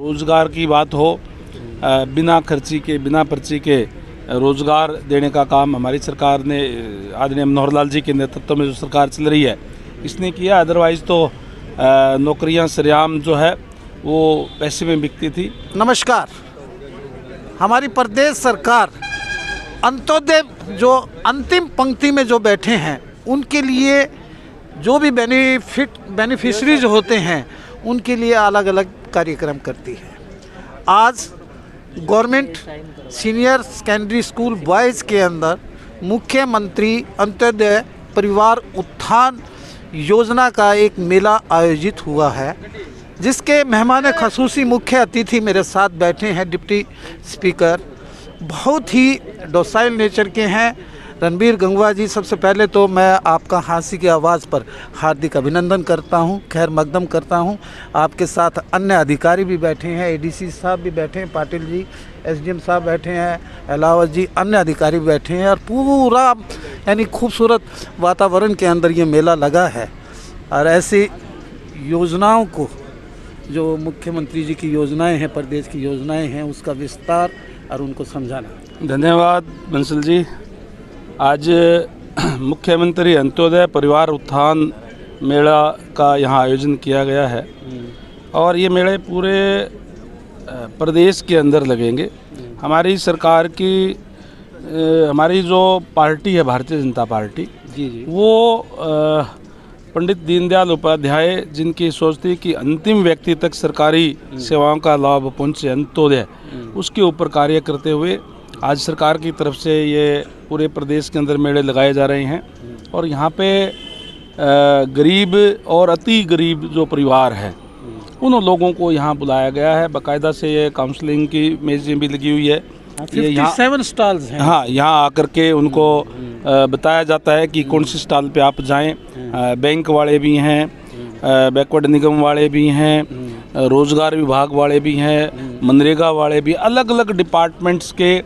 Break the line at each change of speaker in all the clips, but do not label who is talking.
रोज़गार की बात हो, बिना खर्ची के बिना पर्ची के रोज़गार देने का काम हमारी सरकार ने, आदरणीय मनोहर लाल जी के नेतृत्व में जो सरकार चल रही है इसने किया। अदरवाइज़ तो नौकरियां सरेआम जो है वो पैसे में बिकती थी।
नमस्कार। हमारी प्रदेश सरकार अंत्योदय जो अंतिम पंक्ति में जो बैठे हैं उनके लिए जो भी बेनिफिशरीज होते हैं उनके लिए अलग अलग कार्यक्रम करती है। आज government senior secondary school boys के अंदर मुख्यमंत्री अंत्योदय परिवार उत्थान योजना का एक मेला आयोजित हुआ है, जिसके मेहमान ख़ुसूसी मुख्य अतिथि मेरे साथ बैठे हैं डिप्टी स्पीकर, बहुत ही डोसाइल नेचर के हैं, रणबीर गंगवा जी। सबसे पहले तो मैं आपका हंसी की आवाज़ पर हार्दिक अभिनंदन करता हूं, खैर मकदम करता हूं। आपके साथ अन्य अधिकारी भी बैठे हैं, एडीसी साहब भी बैठे हैं, पाटिल जी एसडीएम साहब बैठे हैं, अलावत जी अन्य अधिकारी भी बैठे हैं, और पूरा यानी खूबसूरत वातावरण के अंदर ये मेला लगा है। और ऐसी योजनाओं को जो मुख्यमंत्री जी की योजनाएँ हैं, प्रदेश की योजनाएँ हैं, उसका विस्तार और उनको समझाना।
धन्यवाद बंसल जी। आज मुख्यमंत्री अंत्योदय परिवार उत्थान मेला का यहाँ आयोजन किया गया है और ये मेले पूरे प्रदेश के अंदर लगेंगे। हमारी सरकार की हमारी जो पार्टी है भारतीय जनता पार्टी जी वो पंडित दीनदयाल उपाध्याय जिनकी सोच थी कि अंतिम व्यक्ति तक सरकारी सेवाओं का लाभ पहुँचे, अंत्योदय, उसके ऊपर कार्य करते हुए आज सरकार की तरफ से ये पूरे प्रदेश के अंदर मेले लगाए जा रहे हैं। और यहाँ पे गरीब और अति गरीब जो परिवार है उन लोगों को यहाँ बुलाया गया है। बाकायदा से ये काउंसलिंग की मेज़ें भी लगी हुई है।
57 स्टॉल्स हैं।
हाँ, यहाँ आकर के उनको बताया जाता है कि कौन सी स्टॉल पे आप जाएं। बैंक वाले भी हैं, बैकवर्ड निगम वाले भी हैं, रोज़गार विभाग वाले भी हैं, मनरेगा वाले भी, अलग अलग डिपार्टमेंट्स के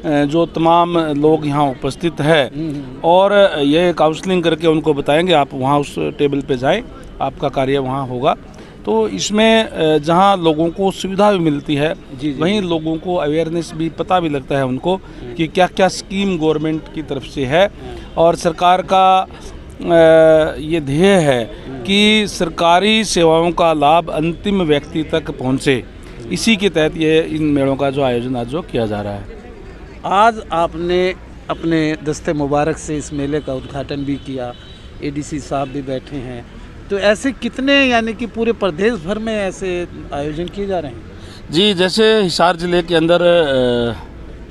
जो तमाम लोग यहाँ उपस्थित हैं और ये काउंसलिंग करके उनको बताएंगे आप वहाँ उस टेबल पे जाएं, आपका कार्य वहाँ होगा। तो इसमें जहाँ लोगों को सुविधा भी मिलती है वहीं लोगों को अवेयरनेस भी पता भी लगता है उनको कि क्या क्या स्कीम गवर्नमेंट की तरफ से है। और सरकार का ये ध्येय है कि सरकारी सेवाओं का लाभ अंतिम व्यक्ति तक पहुँचे। इसी के तहत ये इन मेलों का जो आयोजन आज जो किया जा रहा है।
आज आपने अपने दस्ते मुबारक से इस मेले का उद्घाटन भी किया, एडीसी साहब भी बैठे हैं, तो ऐसे कितने यानी कि पूरे प्रदेश भर में ऐसे आयोजन किए जा रहे हैं? जी,
जैसे हिसार ज़िले के अंदर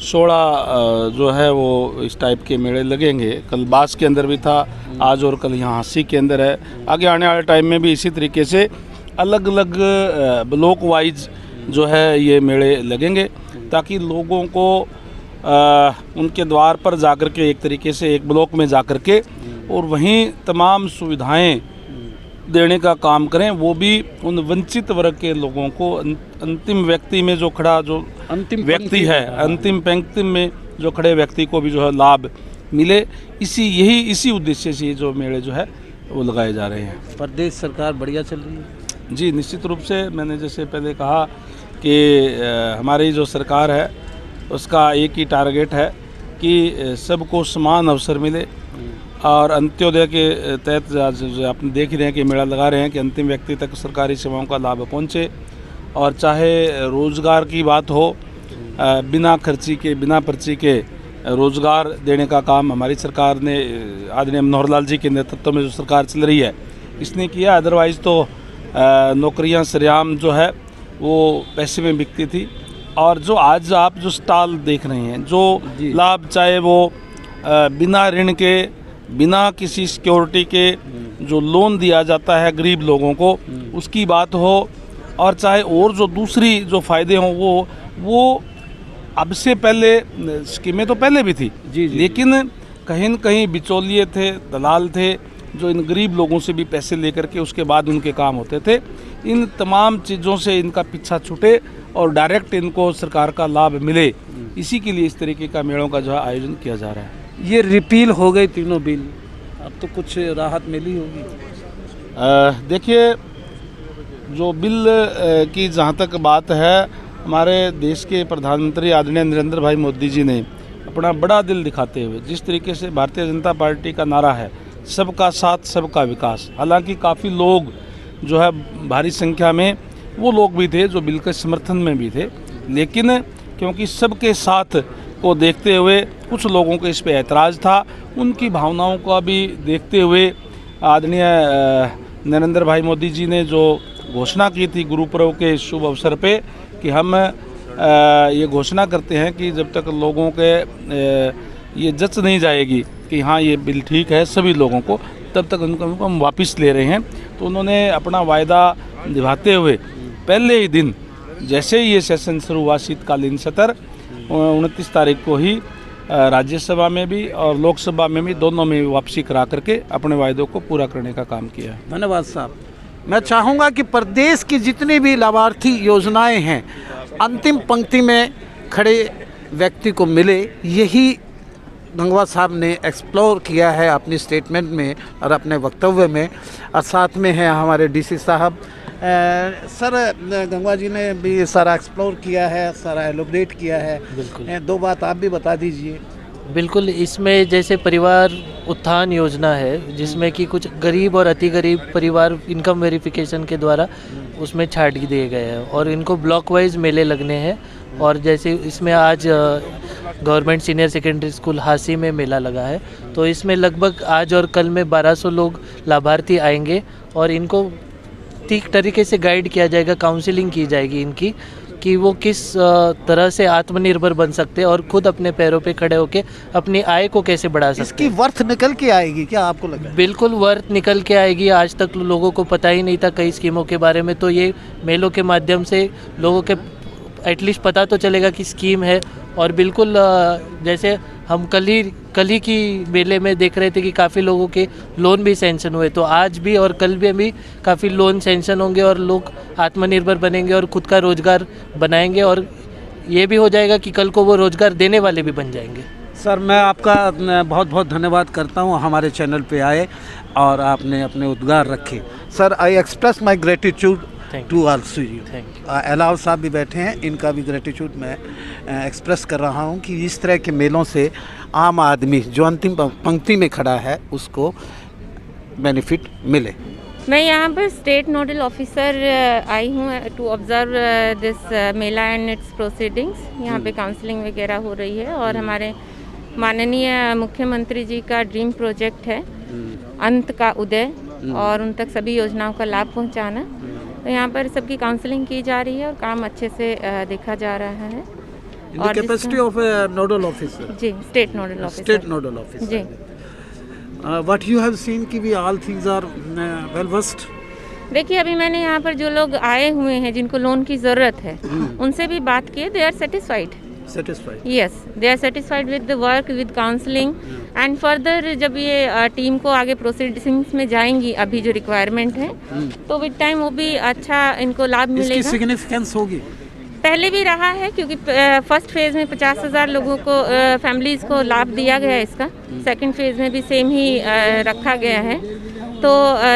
16 जो है वो इस टाइप के मेले लगेंगे। कल बास के अंदर भी था, आज और कल यहाँ हंसी के अंदर है। आगे आने वाले टाइम में भी इसी तरीके से अलग अलग ब्लॉक वाइज जो है ये मेले लगेंगे ताकि लोगों को उनके द्वार पर जाकर के एक तरीके से एक ब्लॉक में जाकर के और वहीं तमाम सुविधाएं देने का काम करें, वो भी उन वंचित वर्ग के लोगों को अंतिम व्यक्ति में जो खड़ा जो अंतिम व्यक्ति है, अंतिम पंक्ति में जो खड़े व्यक्ति को भी जो है लाभ मिले। इसी उद्देश्य से जो मेले जो है वो लगाए जा रहे हैं।
प्रदेश सरकार बढ़िया चल रही है
जी, निश्चित रूप से। मैंने जैसे पहले कहा कि हमारी जो सरकार है उसका एक ही टारगेट है कि सबको समान अवसर मिले और अंत्योदय के तहत आपने देख ही रहे हैं कि मेला लगा रहे हैं कि अंतिम व्यक्ति तक सरकारी सेवाओं का लाभ पहुंचे। और चाहे रोज़गार की बात हो, बिना खर्ची के बिना पर्ची के रोज़गार देने का काम हमारी सरकार ने, आदरणीय मनोहर लाल जी के नेतृत्व में जो सरकार चल रही है इसने किया। अदरवाइज़ तो नौकरियां सरेआम जो है वो पैसे में बिकती थी। और जो आज आप जो स्टॉल देख रहे हैं, जो लाभ चाहे वो बिना ऋण के, बिना किसी सिक्योरिटी के जो लोन दिया जाता है गरीब लोगों को, उसकी बात हो, और चाहे और जो दूसरी जो फ़ायदे हों वो अब से पहले स्कीमें तो पहले भी थी लेकिन कहीं न कहीं बिचौलिए थे, दलाल थे जो इन गरीब लोगों से भी पैसे लेकर के उसके बाद उनके काम होते थे। इन तमाम चीज़ों से इनका पीछा छूटे और डायरेक्ट इनको सरकार का लाभ मिले, इसी के लिए इस तरीके का मेलों का जो है आयोजन किया जा रहा है।
ये रिपील हो गई तीनों बिल, अब तो कुछ राहत मिली होगी।
देखिए जो बिल की जहाँ तक बात है, हमारे देश के प्रधानमंत्री आदरणीय नरेंद्र भाई मोदी जी ने अपना बड़ा दिल दिखाते हुए जिस तरीके से भारतीय जनता पार्टी का नारा है सबका साथ सबका विकास, हालांकि काफ़ी लोग जो है भारी संख्या में वो लोग भी थे जो बिल के समर्थन में भी थे, लेकिन क्योंकि सबके साथ को देखते हुए कुछ लोगों को इस पे ऐतराज़ था, उनकी भावनाओं का भी देखते हुए आदरणीय नरेंद्र भाई मोदी जी ने जो घोषणा की थी गुरुपर्व के शुभ अवसर पे कि हम ये घोषणा करते हैं कि जब तक लोगों के ये जच नहीं जाएगी कि हाँ ये बिल ठीक है सभी लोगों को, तब तक उनको हम वापस ले रहे हैं। तो उन्होंने अपना वायदा निभाते हुए पहले ही दिन जैसे ही ये सेशन शुरू हुआ शीतकालीन सत्र 29 तारीख को ही राज्यसभा में भी और लोकसभा में भी दोनों में वापसी करा करके अपने वायदों को पूरा करने का काम किया है।
धन्यवाद साहब। मैं चाहूँगा कि प्रदेश की जितनी भी लाभार्थी योजनाएं हैं अंतिम पंक्ति में खड़े व्यक्ति को मिले, यही गंगवा साहब ने एक्सप्लोर किया है अपनी स्टेटमेंट में और अपने वक्तव्य में। और साथ में है हमारे डीसी साहब। सर, गंगवा जी ने भी सारा एक्सप्लोर किया है, सारा एलोबरेट किया है।
बिल्कुल।
दो बात आप भी बता दीजिए।
बिल्कुल, इसमें जैसे परिवार उत्थान योजना है जिसमें कि कुछ गरीब और अति गरीब परिवार इनकम वेरिफिकेशन के द्वारा उसमें छाट दिए गए हैं और इनको ब्लॉक वाइज मेले लगने हैं। और जैसे इसमें आज गवर्नमेंट सीनियर सेकेंडरी स्कूल हासी में मेला लगा है, तो इसमें लगभग आज और कल में 1200 लोग लाभार्थी आएंगे और इनको ठीक तरीके से गाइड किया जाएगा, काउंसलिंग की जाएगी इनकी कि वो किस तरह से आत्मनिर्भर बन सकते हैं और खुद अपने पैरों पे खड़े होकर अपनी आय को कैसे बढ़ा सकते
इसकी
हैं।
वर्थ निकल के आएगी क्या आपको लगा?
बिल्कुल वर्थ निकल के आएगी। आज तक लोगों को पता ही नहीं था कई स्कीमों के बारे में, तो ये मेलों के माध्यम से लोगों के एटलीस्ट पता तो चलेगा कि स्कीम है। और बिल्कुल जैसे हम कल ही की मेले में देख रहे थे कि काफ़ी लोगों के लोन भी सैंक्शन हुए, तो आज भी और कल भी काफ़ी लोन सैंक्शन होंगे और लोग आत्मनिर्भर बनेंगे और खुद का रोज़गार बनाएंगे और ये भी हो जाएगा कि कल को वो रोज़गार देने वाले भी बन जाएंगे।
सर, मैं आपका बहुत बहुत धन्यवाद करता हूँ, हमारे चैनल पे आए और आपने अपने उद्गार रखे। Sir, I express my gratitude to also you. अलाव साहब भी बैठे हैं, इनका भी ग्रेटिट्यूड मैं एक्सप्रेस कर रहा हूँ कि इस तरह के मेलों से आम आदमी जो अंतिम पंक्ति में खड़ा है उसको बेनिफिट मिले।
मैं यहाँ पर स्टेट नोडल ऑफिसर आई हूँ to observe this mela and its proceedings. यहाँ पे काउंसलिंग वगैरह हो रही है और हमारे माननीय मुख्यमंत्री जी का ड्रीम प्रोजेक्ट है अंत का उदय और उन तक सभी योजनाओं का लाभ पहुँचाना। तो यहाँ पर सबकी काउंसलिंग की जा रही है और काम अच्छे से देखा जा रहा है।
और कैपेसिटी ऑफ नोडल ऑफिसर?
जी, state nodal officer.
State nodal officer
जी।
व्हाट यू हैव सीन कि we all things are well versed?
देखिए, अभी मैंने यहाँ पर जो लोग आए हुए हैं जिनको लोन की ज़रूरत है उनसे भी बात की, they are satisfied. Yes, they are satisfied with the work, with counseling and further जब ये टीम को आगे प्रोसीडिंग्स में जाएंगी, अभी जो रिक्वायरमेंट है तो विद टाइम वो भी अच्छा इनको लाभ मिलेगा।
इसकी सिग्निफिकेंस होगी?
पहले भी रहा है क्योंकि फर्स्ट फेज़ में 50,000 लोगों को फैमिलीज़ को लाभ दिया गया है इसका। सेकंड फेज़ में भी सेम ही रखा गया है, तो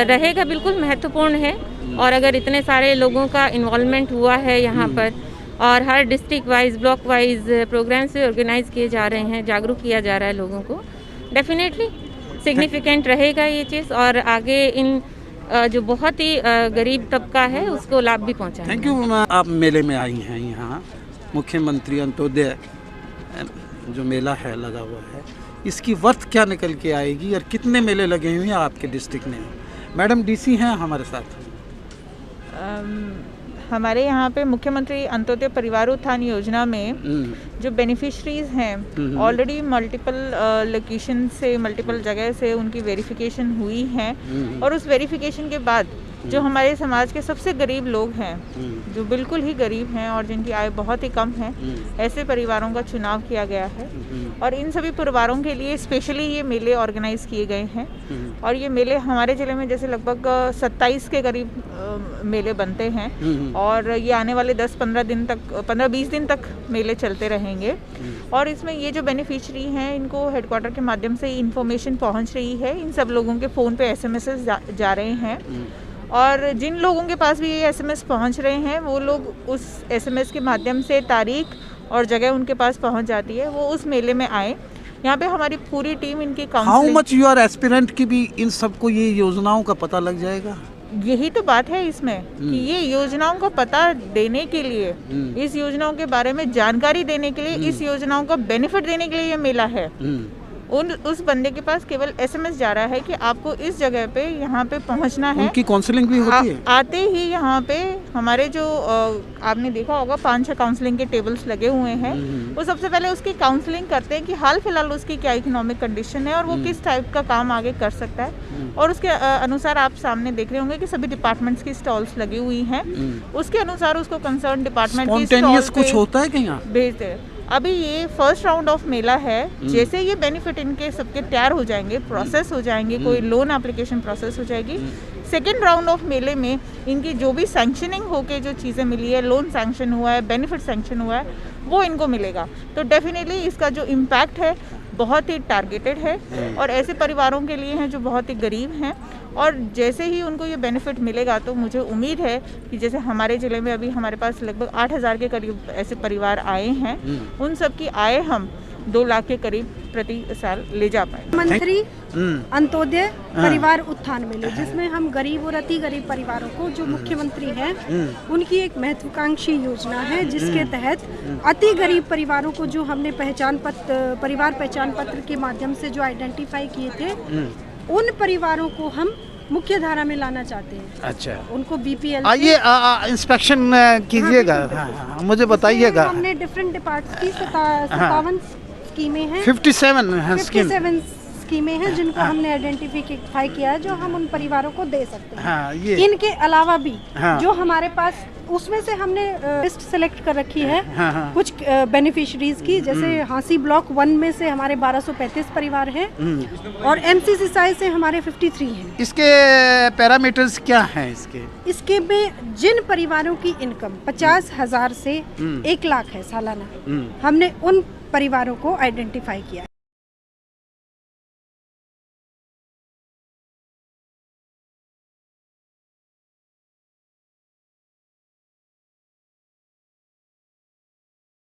रहेगा, बिल्कुल महत्वपूर्ण है। और अगर इतने सारे लोगों का इन्वॉल्वमेंट हुआ है यहाँ पर और हर district wise block wise programme से ऑर्गेनाइज किए जा रहे हैं, जागरूक किया जा रहा है लोगों को, डेफिनेटली सिग्निफिकेंट रहेगा ये चीज़ और आगे इन जो बहुत ही गरीब तबका है उसको लाभ भी पहुंचा।
Thank you. आप मेले में आई हैं, यहाँ मुख्यमंत्री अंत्योदय जो मेला है लगा हुआ है, इसकी वर्थ क्या निकल के आएगी और कितने मेले लगे हुए हैं आपके डिस्ट्रिक्ट में? मैडम डीसी हैं हमारे साथ।
हमारे यहाँ पे मुख्यमंत्री अंत्योदय परिवार उत्थान योजना में जो बेनिफिशरीज हैं ऑलरेडी मल्टीपल लोकेशन से, मल्टीपल जगह से उनकी वेरिफिकेशन हुई है और उस वेरिफिकेशन के बाद जो हमारे समाज के सबसे गरीब लोग हैं, जो बिल्कुल ही गरीब हैं और जिनकी आय बहुत ही कम है, ऐसे परिवारों का चुनाव किया गया है और इन सभी परिवारों के लिए स्पेशली ये मेले ऑर्गेनाइज किए गए हैं। और ये मेले हमारे ज़िले में जैसे लगभग 27 के करीब मेले बनते हैं और ये आने वाले 10-15 दिन तक, 15-20 दिन तक मेले चलते रहेंगे। और इसमें ये जो बेनिफिशरी हैं इनको हेडक्वार्टर के माध्यम से इन्फॉर्मेशन पहुंच रही है, इन सब लोगों के फ़ोन पे SMS जा रहे हैं और जिन लोगों के पास भी ये एसएमएस पहुंच रहे हैं वो लोग उस एसएमएस के माध्यम से तारीख और जगह उनके पास पहुंच जाती है, वो उस मेले में आए। यहाँ पे हमारी पूरी टीम इनकी
how
counselling,
much you are aspirant की भी इन सबको ये योजनाओं का पता लग जाएगा।
यही तो बात है इसमें कि ये योजनाओं का पता देने के लिए, इस योजनाओं के बारे में जानकारी देने के लिए, इस योजनाओं का बेनिफिट देने के लिए ये मेला है। उस बंदे के पास केवल एसएमएस जा रहा है कि आपको इस जगह पे यहाँ पे पहुँचना है।
उनकी काउंसलिंग भी होती है।
आते ही यहाँ पे हमारे जो आपने देखा होगा 5-6 काउंसलिंग के टेबल्स लगे हुए हैं। वो सबसे पहले उसकी काउंसलिंग करते हैं कि हाल फिलहाल उसकी क्या इकोनॉमिक कंडीशन है और वो किस टाइप का काम आगे कर सकता है। और उसके अनुसार आप सामने देख रहे होंगे कि सभी डिपार्टमेंट्स की स्टॉल्स लगी हुई हैं। उसके अनुसार उसको कंसर्न डिपार्टमेंट की स्टॉल
कुछ होता है क्या यहाँ
भेजते हैं। अभी ये फर्स्ट राउंड ऑफ मेला है, जैसे ये बेनिफिट इनके सबके तैयार हो जाएंगे, प्रोसेस हो जाएंगे, कोई लोन एप्लीकेशन प्रोसेस हो जाएगी, सेकेंड राउंड ऑफ मेले में इनकी जो भी सैंक्शनिंग होके जो चीज़ें मिली है, लोन सैंक्शन हुआ है, बेनिफिट सैंक्शन हुआ है, वो इनको मिलेगा। तो डेफिनेटली इसका जो इम्पैक्ट है बहुत ही टारगेटेड है और ऐसे परिवारों के लिए हैं जो बहुत ही गरीब हैं। और जैसे ही उनको ये बेनिफिट मिलेगा तो मुझे उम्मीद है कि जैसे हमारे ज़िले में अभी हमारे पास लगभग 8,000 के करीब ऐसे परिवार आए हैं, उन सब की आय हम 2 लाख के करीब प्रति साल ले जा पाए।
मंत्री अंत्योदय परिवार उत्थान मेले, जिसमें हम गरीब और अति गरीब परिवारों को, जो मुख्यमंत्री हैं उनकी एक महत्वाकांक्षी योजना है, जिसके तहत अति गरीब परिवारों को जो हमने परिवार पहचान पत्र के माध्यम से जो आइडेंटिफाई किए थे, उन परिवारों को हम मुख्य धारा में लाना चाहते हैं।
अच्छा,
उनको बीपीएल
आइए इंस्पेक्शन कीजिएगा। हाँ, मुझे बताइएगा।
हमने डिफरेंट डिपार्टमेंट की 57 स्कीमें हैं,
57
स्कीमें हैं जिनको हमने आइडेंटिफाई किया है, जो हम उन परिवारों को दे सकते हैं।
हाँ, ये
इनके अलावा भी
जो
हमारे पास, उसमें से हमने लिस्ट सेलेक्ट कर रखी है कुछ बेनिफिशरीज की, जैसे हांसी ब्लॉक 1 में से हमारे 1235 परिवार हैं और एमसीसी साइज से हमारे 53 हैं।
इसके पैरामीटर्स क्या हैं?
इसके में जिन परिवारों की इनकम 50,000 से 1 लाख है सालाना, हमने उन परिवारों को आइडेंटिफाई किया।